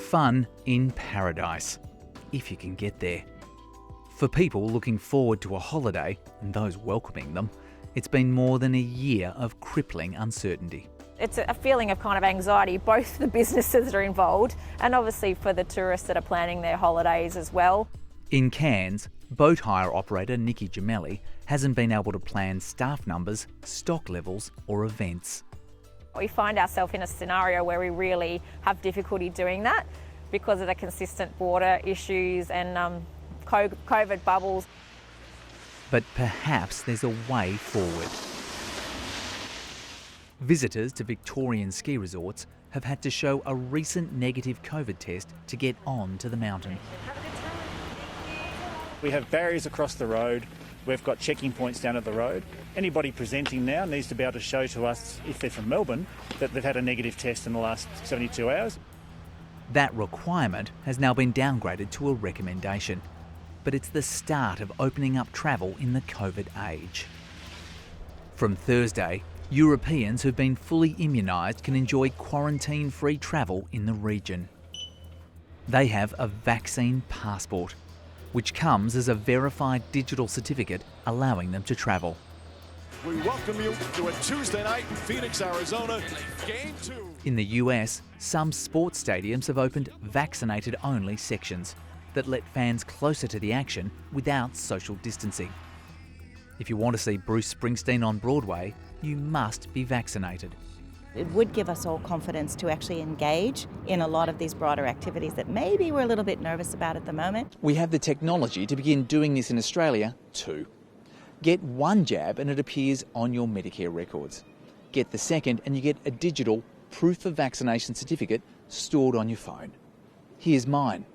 Fun in paradise, if you can get there. For people looking forward to a holiday, and those welcoming them, it's been more than a year of crippling uncertainty. It's a feeling of kind of anxiety, both the businesses that are involved and obviously for the tourists that are planning their holidays as well. In Cairns, boat hire operator Nikki Gemelli hasn't been able to plan staff numbers, stock levels or events. We find ourselves in a scenario where we really have difficulty doing that because of the consistent border issues and COVID bubbles. But perhaps there's a way forward. Visitors to Victorian ski resorts have had to show a recent negative COVID test to get on to the mountain. We have barriers across the road. We've got checking points down at the road. Anybody presenting now needs to be able to show to us, if they're from Melbourne, that they've had a negative test in the last 72 hours. That requirement has now been downgraded to a recommendation. But it's the start of opening up travel in the COVID age. From Thursday, Europeans who've been fully immunised can enjoy quarantine-free travel in the region. They have a vaccine passport, which comes as a verified digital certificate allowing them to travel. We welcome you to a Tuesday night in Phoenix, Arizona, Game 2. In the US, some sports stadiums have opened vaccinated-only sections that let fans closer to the action without social distancing. If you want to see Bruce Springsteen on Broadway, you must be vaccinated. It would give us all confidence to actually engage in a lot of these broader activities that maybe we're a little bit nervous about at the moment. We have the technology to begin doing this in Australia too. Get one jab and it appears on your Medicare records. Get the second and you get a digital proof of vaccination certificate stored on your phone. Here's mine.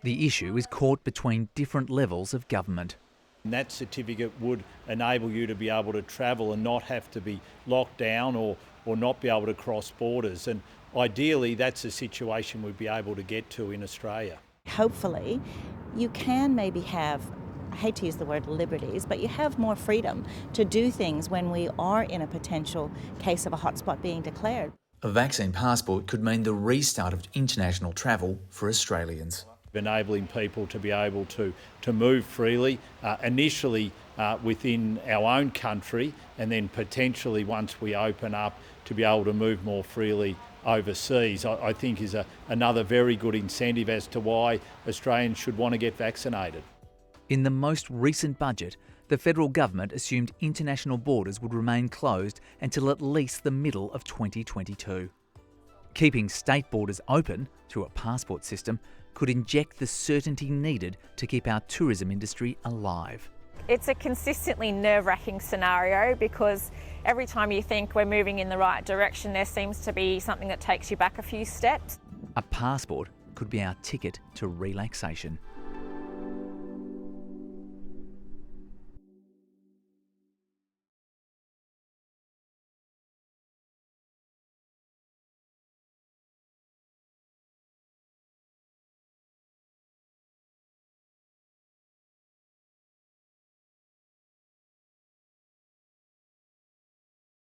The issue is caught between different levels of government. And that certificate would enable you to be able to travel and not have to be locked down or not be able to cross borders. And ideally, that's a situation we'd be able to get to in Australia. Hopefully, you can maybe have, I hate to use the word liberties, but you have more freedom to do things when we are in a potential case of a hotspot being declared. A vaccine passport could mean the restart of international travel for Australians. Enabling people to be able to move freely, initially within our own country, and then potentially once we open up to be able to move more freely overseas, I think is another very good incentive as to why Australians should want to get vaccinated. In the most recent budget, the federal government assumed international borders would remain closed until at least the middle of 2022. Keeping state borders open through a passport system could inject the certainty needed to keep our tourism industry alive. It's a consistently nerve-wracking scenario because every time you think we're moving in the right direction, there seems to be something that takes you back a few steps. A passport could be our ticket to relaxation.